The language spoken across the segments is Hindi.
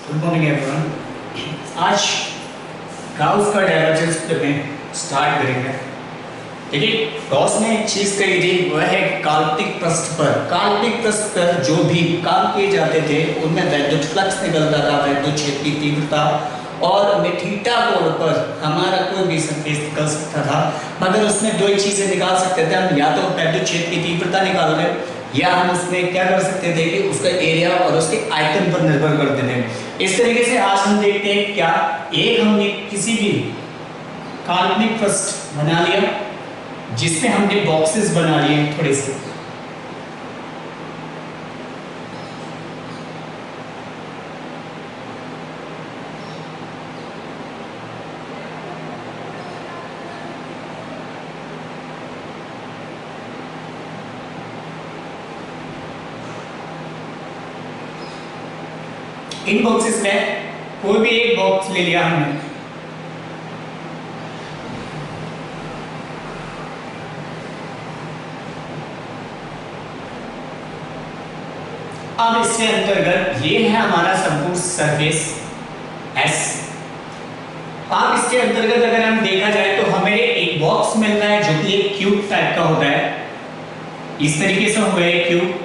Good morning everyone. आज गाउस का डाइवर्जेंस में स्टार्ट करेंगे। देखिए, गॉस ने एक चीज कही थी, वह है काल्पनिक पृष्ठ पर। काल्पनिक पृष्ठ पर जो भी काम किए जाते थे उनमें वैद्युत फ्लक्स निकलता था, वैद्युत क्षेत्र की तीव्रता, और हमें थीटा कोण पर हमारा कोई भी सरफेस निकल सकता था। मगर उसमें दो ही चीजें निकाल सकते थे हम, या तो वैद्युत क्षेत्र की तीव्रता निकाल लें, या हम उसमें क्या कर सकते थे कि उसका एरिया और उसके आयतन पर निर्भर करते थे। इस तरीके से आज हम देखते हैं क्या एक हमने किसी भी काल्पनिक पृष्ठ बना लिया जिसमें हमने बॉक्सेस बना लिए थोड़े से। इन बॉक्सेस में कोई भी एक बॉक्स ले लिया हमने, अब इसके अंतर्गत ये है हमारा संपूर्ण सरफेस S। अब इसके अंतर्गत अगर हम देखा जाए तो हमें एक बॉक्स मिल रहा है जो कि एक क्यूब टाइप का होता है। इस तरीके से हुआ है क्यूब।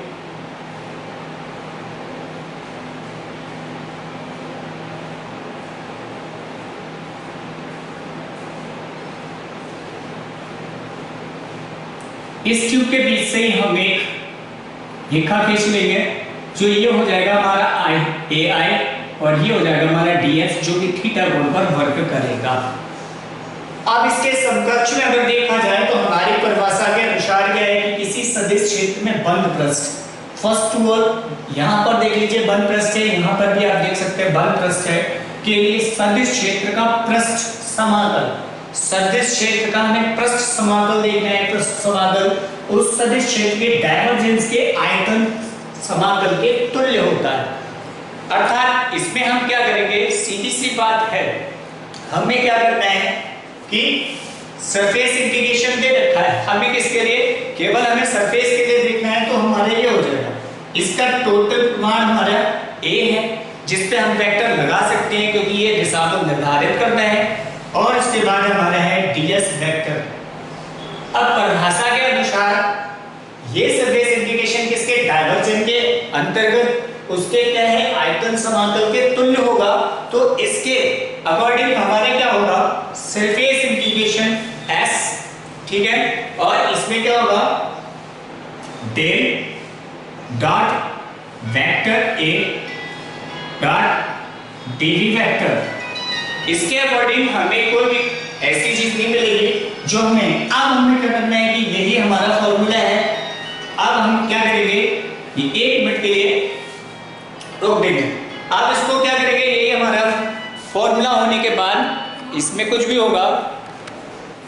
इस ट्यूब के बीच से ही हम एक रेखा खींच लेंगे, जो ये हो जाएगा हमारा AI और ये हो जाएगा हमारा DS, जो कि थीटा कोण पर वर्क करेगा। अब इसके समकक्ष में अगर देखा जाए तो हमारी परिभाषा के अनुसार क्या है कि किसी सदिश क्षेत्र में बंद पृष्ठ, फर्स्ट ऑल यहाँ पर देख लीजिए बंद पृष्ठ है, यहाँ पर भी आप देख सकते हैं बंद पृष्ठ है, के लिए सदिश क्षेत्र का पृष्ठ समाकल, सदिश क्षेत्र का हमें पृष्ठ समाकल देखना है। पृष्ठ समाकल उस सदिश क्षेत्र के डाइवर्जेंस के आयतन समाकल के तुल्य होता है। अर्थात इसमें हम क्या करेंगे, सीधी सी बात है, हमें क्या करना है कि सरफेस इंटीग्रेशन दे रखा है, हमें किसके लिए, केवल हमें सरफेस के लिए देखना है, तो हमारे ये हो जाएगा इसका टोटल प्रमाण हमारा A है, जिस पे हम वेक्टर लगा सकते हैं क्योंकि ये दिशा को निर्धारित करना है, और इसके बाद हमारा है DS वेक्टर। अब परिभाषा के अनुसार ये सरफेस इंटीग्रेशन किसके, डाइवर्जेंस के अंतर्गत उसके क्या है, आयतन समाकल के तुल्य होगा। तो इसके अकॉर्डिंग हमारे क्या होगा, सरफेस इंटीग्रेशन S, ठीक है, और इसमें क्या होगा, del dot vector A dot dv vector. इसके अकॉर्डिंग हमें कोई भी ऐसी चीज नहीं मिलेगी जो हमें, अब हमें क्या करना है कि यही हमारा फॉर्मूला है। अब हम क्या करेंगे, ये 1 मिनट के लिए रोक देंगे। अब इसको क्या करेंगे, यही हमारा फॉर्मूला होने के बाद इसमें कुछ भी होगा,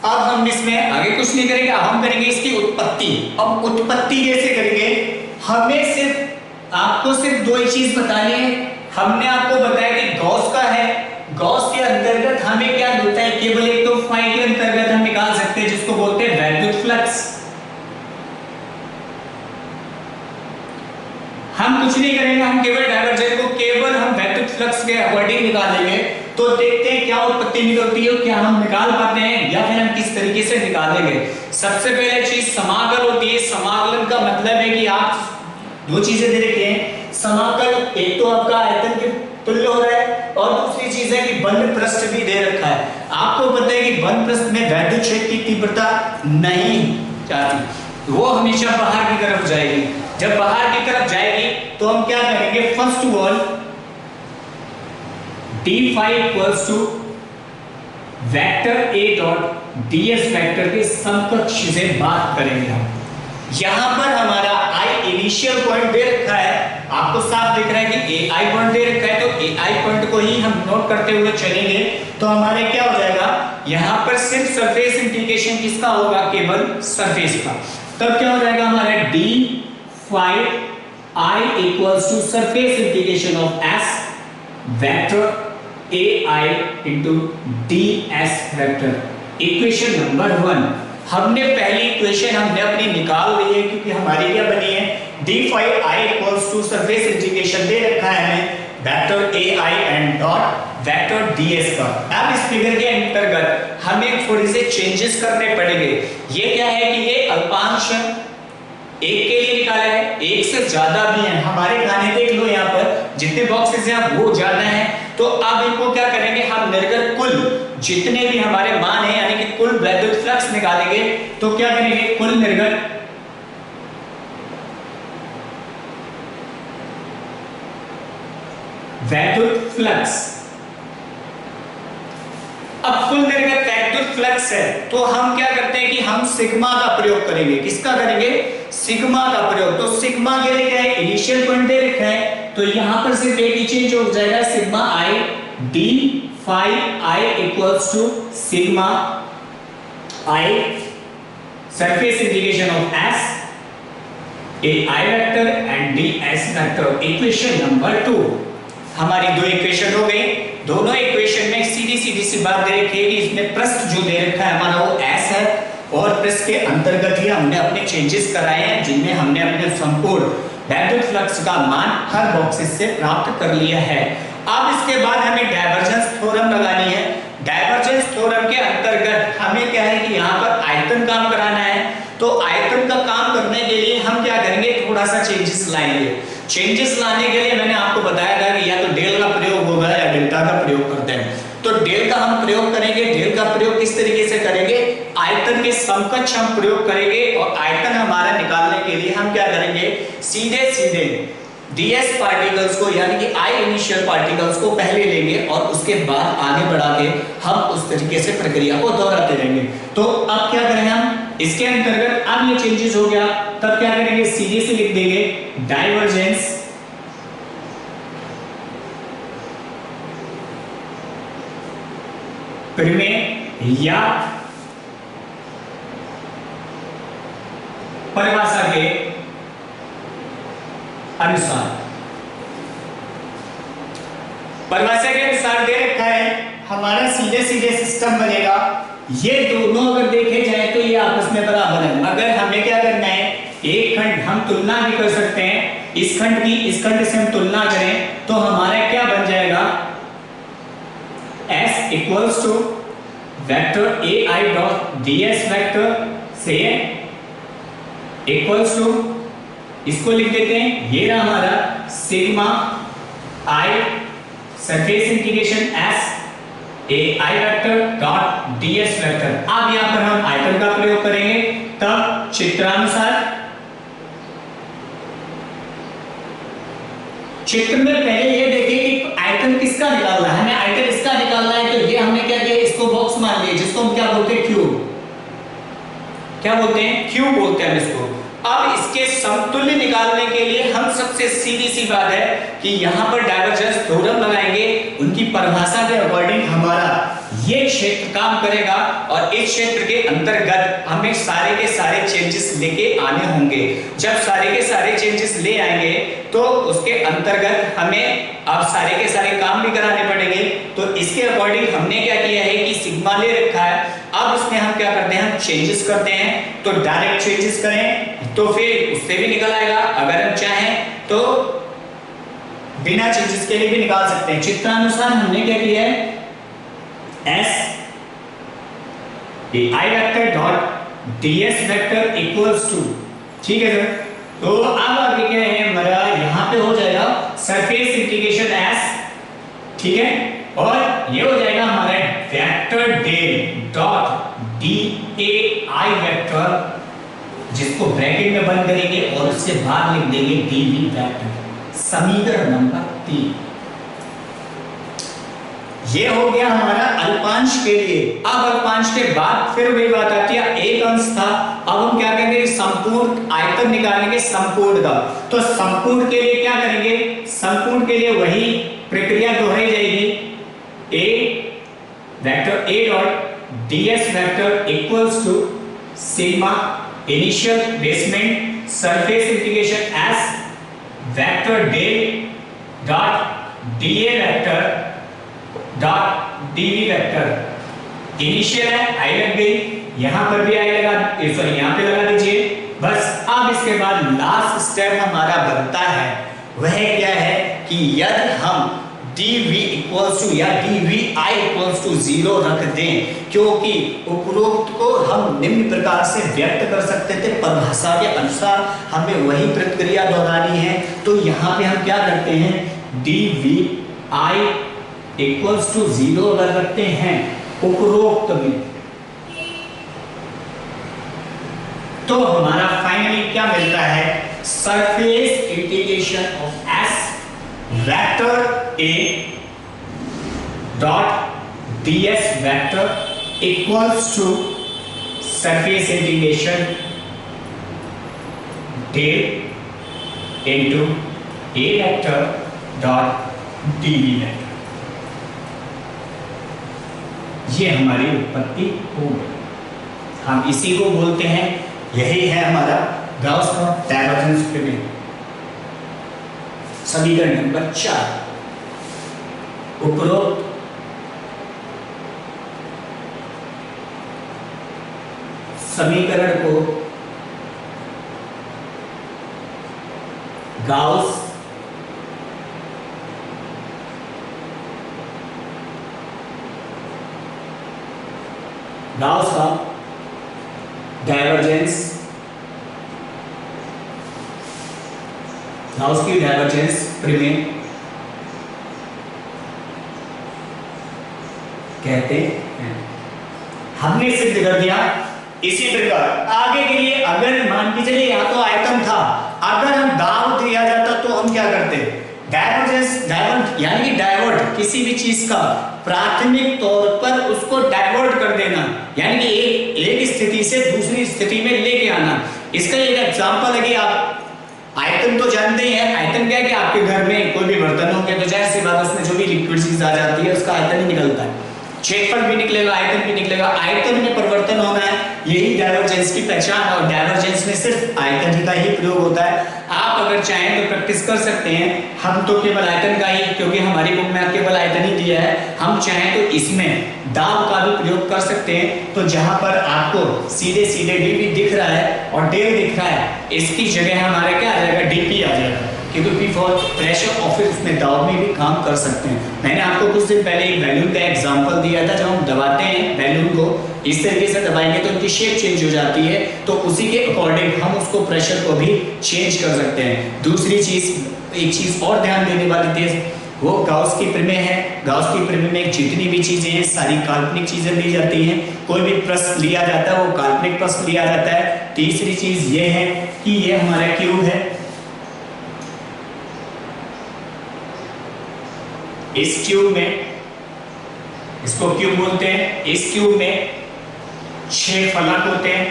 अब हम इसमें आगे कुछ नहीं करेंगे, हम करेंगे इसकी उत्पत्ति। अब उत्पत्ति कैसे करेंगे, हमें सिर्फ आपको सिर्फ दो ही चीज बतानी है। हमने आपको बताया कि गॉस का है, गॉस के अंतर्गत हमें क्या मिलता है, केवल एक तो फाई के अंतर्गत हम निकाल सकते हैं जिसको बोलते हैं वैद्युत फ्लक्स। हम कुछ नहीं करेंगे, हम केवल डाइवर्जेंस को केवल हम वैद्युत फ्लक्स के अकॉर्डिंग निकालेंगे। तो देखते हैं क्या उत्पत्ति निकलती है, क्या हम निकाल पाते हैं या फिर हम किस तरीके से निकालेंगे। सबसे पहले चीज समाकल होती है। समाकलन का मतलब है कि आप दो चीजें दे रखी हैं, समाकल एक तो आपका आयतन के तुल्य हो रहा है, और दूसरी चीज है कि बंद पृष्ठ भी दे रखा है। आपको पता है कि बंद पृष्ठ में वैद्युत क्षेत्र की तीव्रता नहीं जाती, वो हमेशा बाहर की तरफ जाएगी। जब बाहर की तरफ जाएगी तो हम क्या करेंगे, first of all d5 equals to vector A dot ds vector के समकक्ष से बात करेंगे हम। यहां पर हमारा I इनिशियल पॉइंट दे रखा है, आपको साफ दिख रहा है कि AI पॉइंट दे रखा है, तो AI पॉइंट को ही हम नोट करते हुए चलेंगे। तो हमारे क्या हो जाएगा, यहां पर सिर्फ सरफेस इंटीग्रेशन किसका होगा, केवल सरफेस का। तब क्या हो जाएगा हमारा d5 I equals to surface integration of S vector AI into DS vector. Equation number 1, हमने पहली इक्वेशन हमने अपनी निकाल ली है क्योंकि हमारी क्या बनी है, d5 I equals to surface integration दे रखा है हमें vector A I and dot vector D S पर। अब इस फिगर के अंतर्गत हमें थोड़ी से चेंजेस करने पड़ेंगे। ये क्या है कि ये अल्पांश एक के लिए निकाला है, एक से ज्यादा भी है, हमारे खाने देख लो यहाँ पर जितने बॉक्सेस हैं वो ज्यादा हैं। तो अब इनको क्या करेंगे, हम निर्गत कुल जितने भी हमारे मान है यानी कि कुल वैद्युत फ्लक्स निकालेंगे। तो क्या करेंगे, कुल निर्गत वैद्युत फ्लक्स। अब कुल निर्गत वैद्युत फ्लक्स है तो हम क्या करते हैं कि हम सिग्मा का प्रयोग करेंगे। किसका करेंगे, सिग्मा का प्रयोग। तो सिग्मा के लिए क्या है, इनिशियल पॉइंट दे रखा है तो यहां पर सिर्फ एक ही चेंज हो जाएगा, sigma I D phi I equals to sigma I surface integration of S A I vector and D S vector. Equation number 2 हमारी दो इक्वेशन हो गई। दोनों इक्वेशन में सीधी सीधी सी बात दे रखी है कि इसमें पृष्ठ जो दे रखा है हमारा वो एस है और पृष्ठ के अंतर्गत ही हमने अपने चेंजेस कराए हैं जिनमें हमने अपने संपूर्ण वैद्युत फ्लक्स का मान हर बॉक्सेस से प्राप्त कर लिया है। अब इसके बाद हमें डायवर्जेंस थ्योरम लगानी है। डायवर्जेंस थ्योरम के अंतर्गत हमें क्या है कि यहाँ पर आयतन काम कराना है। तो आयतन का काम करने के लिए हम क्या करेंगे, थोड़ा सा चेंजेस लाएंगे। चेंजेस लाने के लिए मैंने आपको बताया था कि या तो डेल का प्रयोग होगा या डेल्टा का प्रयोग करते हैं। तो डेल का हम प्रयोग करेंगे। डेल का प्रयोग किस तरीके से करेंगे, आयतन के समकक्ष हम प्रयोग करेंगे और आयतन हमारा निकालने के लिए हम क्या करेंगे, सीधे सीधे ds पार्टिकल्स को यानी कि I इनिशियल पार्टिकल्स को पहले लेंगे और उसके बाद आगे बढ़ा के हम उस तरीके से प्रक्रिया को दोहराते रहेंगे। तो अब क्या करें हम, इसके अंतर्गत अब ये चेंजेस हो गया तब क्या करेंगे, सीधे से लिख देंगे डाइवर्जेंस प्रमेय या परिभाषा के अनुसार। परिभाषा के अनुसार दे रखा है हमारा सीधे सीधे सिस्टम बनेगा। ये दोनों अगर देखे जाए तो ये आपस में बराबर है, मगर हमें क्या करना है, एक खंड हम तुलना भी कर सकते हैं। इस खंड की इस खंड से हम तुलना करें तो हमारा क्या बन जाएगा, S equals to vector A I dot D S vector से इक्वल्स टू, इसको लिख देते हैं, ये रहा हमारा sigma I surface integration S A I vector dot D S vector. अब यहां पर हम आयतन का प्रयोग करेंगे। तब चित्रानुसार चित्र में पहले ये देखिए कि आयतन किसका निकालना है, हमें आयतन इसका निकालना है। तो ये हमने क्या किया, इसको बॉक्स मान लिया जिसको हम क्या बोलते हैं, क्यूब। क्या बोलते हैं, क्यूब बोलते हैं हम इसको। अब इसके समतुल्य निकालने के लिए हम सबसे सीधी सी बात है कि यहां पर डाइवर्जेंस थ्योरम लगाएंगे। उनकी परिभाषा के अकॉर्डिंग हमारा ये क्षेत्र काम करेगा और इस क्षेत्र के अंतर्गत हमें सारे के सारे चेंजेस लेके आने होंगे। जब सारे के सारे चेंजेस ले आएंगे तो उसके अंतर्गत हमें अब सारे के सारे काम भी कराने पड़ेंगे। तो इसके अकॉर्डिंग हमने क्या किया है कि सिग्मा ले रखा है। अब इसमें हम क्या करते हैं, हम चेंजेस करते हैं। तो डायरेक्ट चेंजेस करें तो फिर उससे भी निकल आएगा, अगर हम चाहें तो बिना चेंजेस के लिए भी निकाल सकते हैं। चित्रानुसार हमने क्या किया है, S I vector dot D S vector equals to, ठीक है सर। तो अब आगे क्या है हमारा, यहां पे हो जाएगा सरफेस इंटीग्रेशन S, ठीक है, और ये हो जाएगा हमारा vector del dot D A I vector, जिसको ब्रैकेट में बंद करेंगे और उससे बाहर लिख देंगे डीवी वेक्टर। समीकरण नंबर 3 ये हो गया हमारा अल्पांश के लिए। अब अल्पांश के बाद फिर वही बात आती है, एक अंश था। अब हम क्या करेंगे, संपूर्ण आयतन निकालेंगे संपूर्ण का। तो संपूर्ण के लिए क्या करेंगे, संपूर्ण के लिए वही प्रक्रिया दोहराई जाएगी। A vector A dot D S vector equals to sigma initial basement surface integration S vector del dot D A vector dot D V vector. Initial है, आई लग गई, यहां पर भी आई लगा, सॉरी यहां पे लगा दीजिए बस। अब इसके बाद लास्ट स्टेप हमारा बनता है, वह क्या है, कि यदि हम dv इक्वल्स टू या dvi इक्वल्स टू 0 रख दें, क्योंकि उपरोक्त को हम निम्न प्रकार से व्यक्त कर सकते थे, परिभाषा के अनुसार हमें वही प्रक्रिया दोहरानी है। तो यहाँ पे हम क्या करते हैं, dvi इक्वल्स टू 0 रखते हैं उपरोक्त में। तो हमारा फाइनली क्या मिलता है, surface integration of s vector a dot ds vector equals to surface integration del into a vector dot dv vector. ये हमारी उत्पत्ति हो गई। हम इसी को बोलते हैं, यही है हमारा गाउस का डाइवर्जेंस प्रमेय। समीकरण नंबर 4, उपरोक्त समीकरण को गाउस का डाइवर्जेंस, गाउस की डाइवर्जेंस प्रमेय कहते हैं। हमने सिद्ध कर दिया। इसी प्रकार आगे के लिए अगर मान के चलिए यहाँ तो आयतन था, अगर हम दाब दिया जाता तो हम क्या करते, डाइवर्जेंस यानी कि डाइवर्ट किसी भी चीज का प्राथमिक तौर पर उसको डाइवर्ट कर देना, यानी कि एक स्थिति से दूसरी स्थिति में लेके आना। इसका एक एग्जांपल है कि आप आयतन तो जानते ही हैं। आयतन क्या है कि आपके घर में कोई भी बर्तन हो गया तो जाहिर सी बात उसमें जो भी लिक्विड चीज आ जाती है उसका आयतन ही निकलता है, क्षेत्रफल भी निकलेगा, आयतन भी निकलेगा। आयतन में परिवर्तन होना है, यही डाइवर्जेंस की पहचान है। और डाइवर्जेंस में सिर्फ आयतन का ही प्रयोग होता है। आप अगर चाहें तो प्रैक्टिस कर सकते हैं। हम तो केवल आयतन का ही, क्योंकि हमारी बुक में केवल आयतन ही दिया है, हम चाहें तो इसमें दाब का भी प्रयोग कर सकते हैं। तो जहां पर आपको सीधे सीधे dv दिख रहा है और डेल दिख रहा है, इसकी जगह हमारा क्या आ जाएगा, dp आ जाएगा, क्योंकि p फॉर प्रेशर और फिर उसमें दाब में भी काम कर सकते हैं। मैंने आपको कुछ दिन पहले एक बैलून का एग्जांपल दिया था। जब हम दबाते हैं बैलून को इस तरीके से दबाएंगे तो उनकी शेप चेंज हो जाती है, तो उसी के अकॉर्डिंग हम उसको प्रेशर को भी चेंज कर सकते हैं। दूसरी चीज, एक चीज और ध्यान देने वाली थी, वो गाउस की प्रमेय है। गाउस की प्रमेय में जितनी भी चीजें हैं सारी काल्पनिक चीजें ली जाती हैं। कोई भी प्रश्न लिया जाता है वो काल्पनिक प्रश्न लिया जाता है। तीसरी चीज ये है कि ये हमारा क्यूब है, इस क्यूब में, इसको क्यूब बोलते हैं, इस क्यूब में 6 फलक होते हैं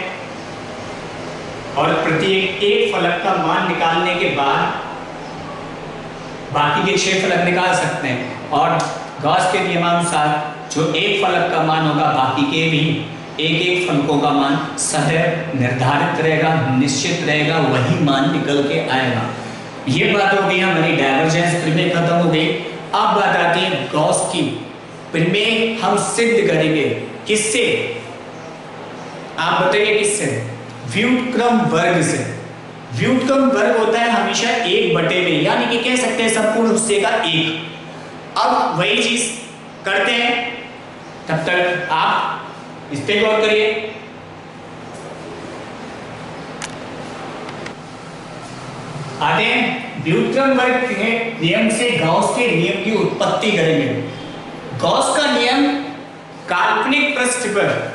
और प्रत्येक एक फलक का मान निकालने के बाद बाकी के 6 फलक निकाल सकते हैं। और गॉस के नियमानुसार जो एक फलक का मान होगा बाकी के भी एक फलकों का मान सदैव निर्धारित रहेगा, निश्चित रहेगा, वही मान निकल के आएगा। ये बात हो गई हमारी डाइवर्जेंस प्रमेय, खत्म हो गई। अब बात आती है गॉस की प्रमेय। हम सिद्ध करेंगे किससे, आप बताइए किससे, व्युत्क्रम वर्ग से। व्युत्क्रम वर्ग होता है हमेशा 1/में, यानी कि कह सकते हैं संपूर्ण हिस्से का 1। अब वही चीज करते हैं, तब तक आप इस पे गौर करिए। आते हैं व्युत्क्रम वर्ग के नियम से गॉस के नियम की उत्पत्ति करेंगे। गॉस का नियम, काल्पनिक पृष्ठ पर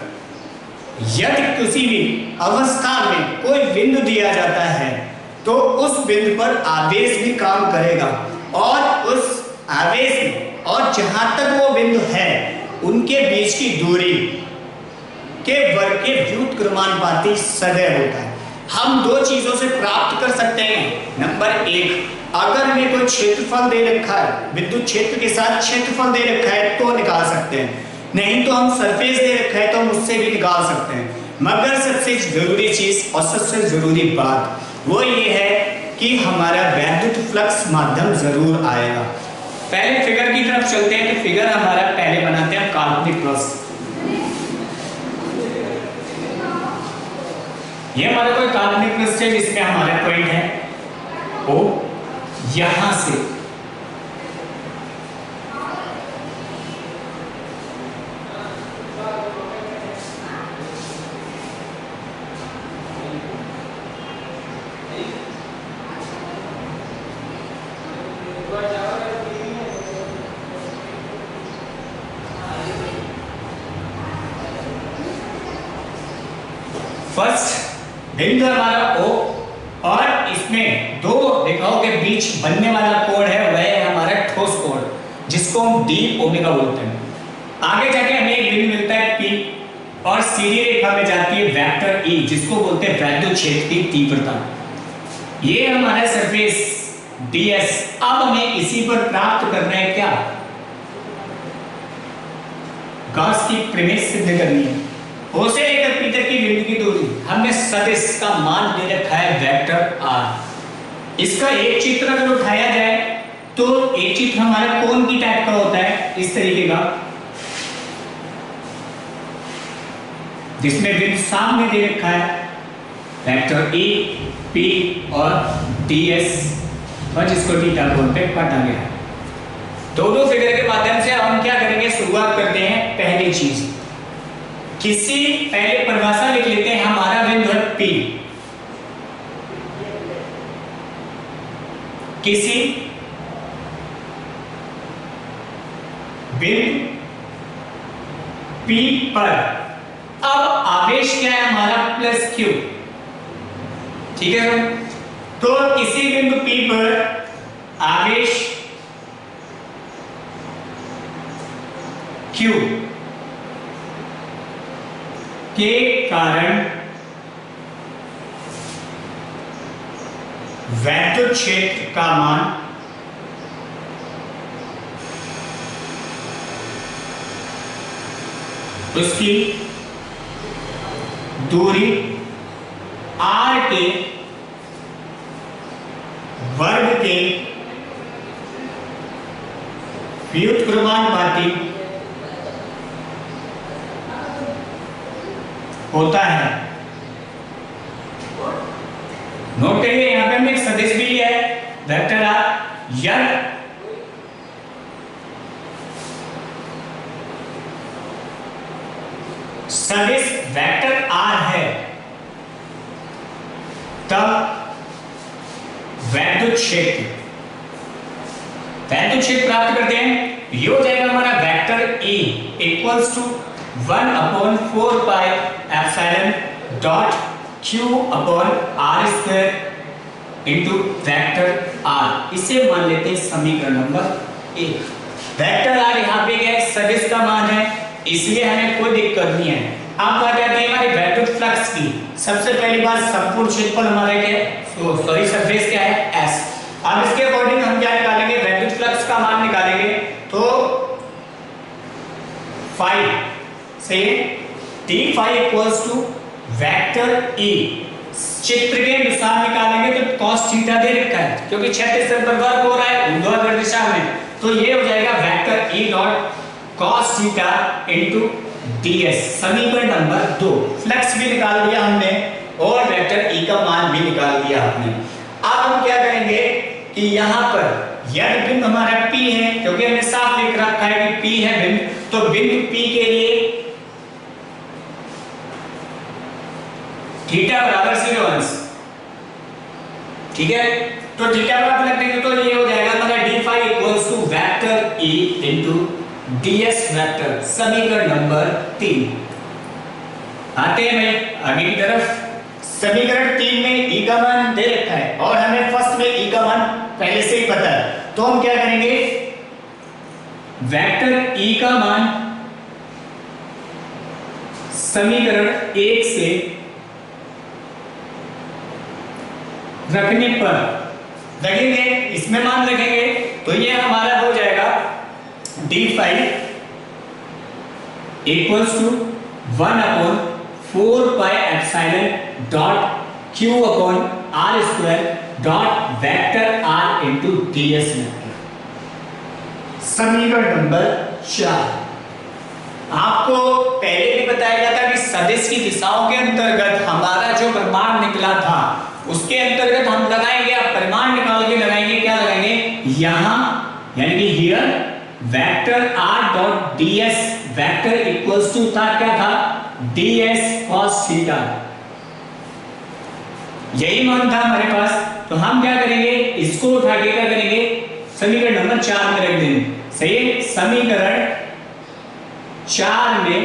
यदि किसी भी अवस्था में कोई बिंदु दिया जाता है तो उस बिंदु पर आवेश भी काम करेगा, और उस आवेश में और जहां तक वो बिंदु है उनके बीच की दूरी के वर्ग के व्युत्क्रमानुपाती सदैव होता है। हम 2 चीजों से प्राप्त कर सकते हैं। नंबर 1, अगर हमें कोई क्षेत्रफल दे रखा है, विद्युत क्षेत्र के साथ क्षेत्रफल दे रखा है तो निकाल सकते हैं, नहीं तो हम सरफेस दे रखा है तो हम उससे भी निकाल सकते हैं। मगर सबसे जरूरी चीज और सबसे जरूरी बात वो ये है कि हमारा वैद्युत फ्लक्स माध्यम जरूर आएगा। पहले फिगर की तरफ चलते हैं। तो फिगर हमारा पहले बनाते हैं काल्पनिक प्रश्न। ये हमारा कोई काल्पनिक पृष्ठ है जिसमें हमारा पॉइंट है O, यहां से बिंदु हमारा O, और इसमें दो रेखाओं के बीच बनने वाला कोण है वह है हमारा ठोस कोण, जिसको हम d ओमेगा बोलते हैं। आगे जाके हमें एक बिंदु मिलता है P, और सीधी रेखा में जाती है वेक्टर E, जिसको बोलते हैं वैद्युत क्षेत्र की तीव्रता। ये हमारा सरफेस ds। अब हमें इसी पर प्राप्त करना है क्या, गॉस की प्रीमिस सिद्ध करनी है। O से लेकर P तक की बिंदु की दूरी हमने सदिश का मान दे रखा है वेक्टर r। इसका एक चित्र अगर उठाया जाए तो एक चित्र हमारा कोन की टाइप का होता है, इस तरीके का, जिसमें बिंदु सामने दे रखा है वेक्टर E, P और ds, और जिसको थीटा बोलते हैं, काटा गया है। दोनों फिगर के माध्यम से हम क्या करेंगे, शुरुआत करते हैं पहली चीज, किसी पहले परिभाषा लिख लेते हैं। हमारा बिंदु है P, किसी बिंदु P पर, अब आवेश क्या है हमारा प्लस Q, ठीक है। तो किसी बिंदु P पर आवेश Q के कारण वैद्युत क्षेत्र का मान उसकी दूरी r के वर्ग के व्युत्क्रमानुपाती होता है। नोट करिए, यहां पे हमने एक सदिश भी लिया है वेक्टर r। यदि सदिश वेक्टर r है तब वैद्युत क्षेत्र प्राप्त करते हैं। ये हो जाएगा हमारा vector E equals to 1/4 pi epsilon dot q upon r square into vector r। इसे मान लेते हैं समीकरण नंबर 1। वेक्टर r यहाँ पे क्या है, सदिश का मान है, इसलिए हमें कोई दिक्कत नहीं है। अब बात आती है हमारी वैद्युत फ्लक्स की। सबसे पहली बात, संपूर्ण क्षेत्रफल हमारा क्या है, सॉरी सरफेस क्या है, S। अब इसके अकॉर्डिंग हम क्या निकालेंगे, वैद्युत फ्लक्स का मान निकालेंगे। तो फाई से d phi equals to vector E, चित्र के अनुसार निकालेंगे तो cos थीटा दे रखा है, क्योंकि क्षैतिज तल पर वर्ग हो रहा है ऊर्ध्वाधर दिशा में, तो ये हो जाएगा vector E dot cos theta into ds। समीकरण नंबर 2। फ्लक्स भी निकाल दिया हमने और वेक्टर E का मान भी निकाल दिया हमने। अब हम क्या करेंगे कि यहाँ पर यदि बिंदु हमारा P है, क्योंकि हमने साफ लिख रखा है कि P है बिंदु, तो बिंदु P के लिए थीटा बराबर 0 अंश, ठीक है। तो थीटा बराबर रख देंगे तो ये हो जाएगा हमारा d phi equals to vector E into ds vector. समीकरण नंबर 3। आते हैं भाई आगे की तरफ। समीकरण 3 में E का मान दे रखा है और हमें फर्स्ट में E का मान पहले से ही पता है, तो हम क्या करेंगे, वेक्टर E का मान समीकरण 1 से रखने पर रखेंगे, इसमें मान रखेंगे तो ये हमारा हो जाएगा d phi equals to 1/4 pi epsilon dot q upon r square dot vector r into ds vector. समीकरण नंबर 4। आपको पहले भी बताया गया था कि सदिश की दिशाओं के अंतर्गत हमारा जो परिमाण निकला था उसके अंतर्गत हम लगाएंगे, अब परिमाण निकाल के लगाएंगे, क्या लगाएंगे, यहां यानी कि here vector r dot ds vector equals to था, क्या था, ds cos थीटा। यही मान था हमारे पास, तो हम क्या करेंगे, इसको उठा के क्या करेंगे, समीकरण नंबर 4 में रख देंगे। सही है, समीकरण 4 में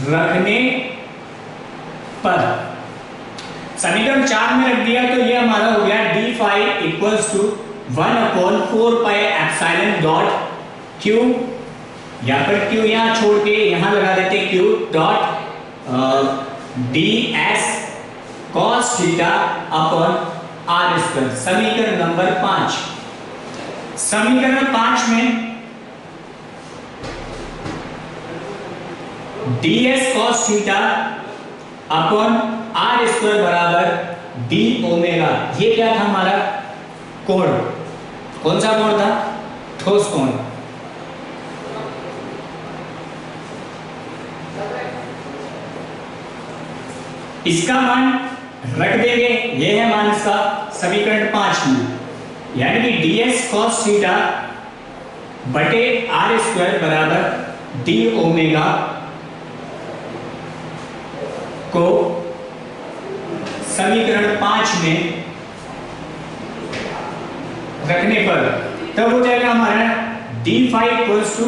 रखने पर समीकरण 4 में रख दिया तो ये हमारा हो गया D phi equals to 1/4 q, या फिर q यहां छोड़ के यहां लगा देते q dot ds cos theta upon r square. समीकरण नंबर 5। समीकरण 5 में ds cos theta upon r square बराबर d ओमेगा। ये क्या था हमारा कोण? कौन सा कोण था? ठोस कोण। इसका मान रख देंगे, ये है मान इसका समीकरण 5 में, यानी कि ds cos थीटा बटे r स्क्वायर बराबर d ओमेगा को समीकरण 5 में रखने पर तब हो जाएगा हमारा D phi equals to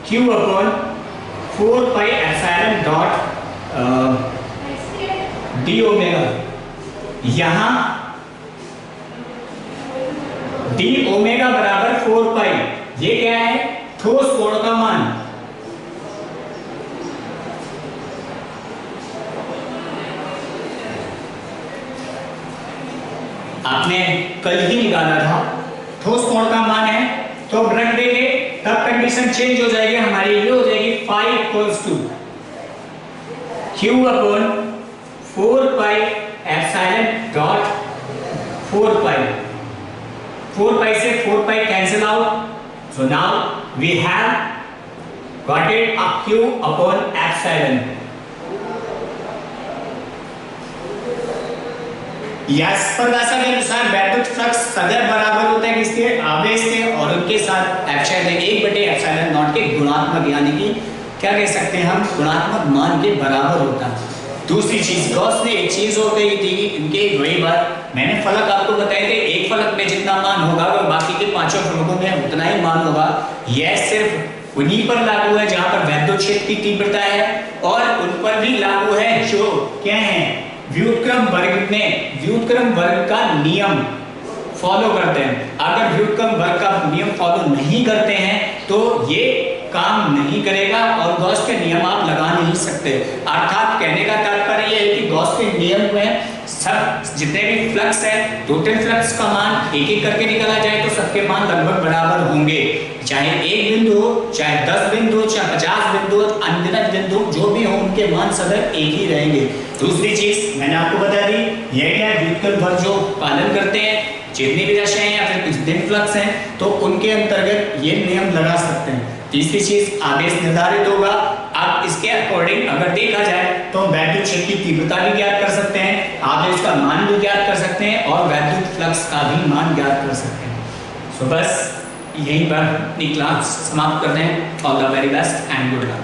Q upon 4 pi epsilon dot D omega. यहां डी ओमेगा बराबर 4 पाई, ये क्या है? ठोस कोण का मान। आपने कल ही निकाला था, ठोस कोण का मान है, तो अब रख देंगे, तब कंडीशन चेंज हो जाएगी हमारी। ये हो जाएगी phi equals to Q upon 4 pi epsilon dot 4 pi. 4 pi से 4 pi cancel out, so now we have got it a Q upon epsilon. Yes, परिभाषा के अनुसार वैद्युत फ्लक्स सदैव बराबर होता है किसके? आवेश के, और उनके साथ एप्सिलॉन 1/एप्सिलॉन नॉट के गुणात्मक, यानी कि क्या कह सकते हैं हम, गुणात्मक मान के बराबर होता है। दूसरी चीज, गॉस ने एक चीज और कही थी, इनके वही बात मैंने फलक आपको बताए थे, एक फलक में जितना मान होगा वो बाकी के पांचों फलकों में उतना ही मान होगा। यह सिर्फ उन्हीं पर लागू है जहां पर वैद्युत क्षेत्र की तीव्रता है, और उन पर भी लागू है जो क्या है, व्युत्क्रम वर्ग में व्युत्क्रम वर्ग का नियम फॉलो करते हैं। अगर व्युत्क्रम वर्ग का नियम फॉलो नहीं करते हैं तो ये काम नहीं करेगा, और गॉस के नियम आप लगा नहीं सकते। अर्थात कहने का तात्पर्य यह है कि गॉस के नियम में सब जितने भी फ्लक्स है, टोटल फ्लक्स का मान एक एक करके निकाला जाए तो सबके मान लगभग बराबर होंगे, चाहे एक बिंदु हो, चाहे 10 बिंदु, चाहे 50 बिंदु, अनगिनत बिंदु जो भी हो, उनके मान सदैव एक ही रहेंगे। दूसरी चीज मैंने आपको बता दी, यह क्या है, व्युत्क्रम वर्ग जो पालन करते हैं, जितनी भी दशाएं या फिर कुछ दिन फ्लक्स हैं, तो उनके अंतर्गत ये नियम लगा सकते हैं। तीसरी चीज, आवेश निर्धारित होगा। अब इसके अकॉर्डिंग अगर देखा जाए तो वैद्युत क्षेत्र की तीव्रता भी ज्ञात कर सकते हैं, आवेश का मान भी ज्ञात कर सकते हैं, और वैद्युत फ्लक्स का भी मान ज्ञात कर सकते हैं। सो बस यहीं पर अपनी क्लास समाप्त करते हैं। All the very best and good luck.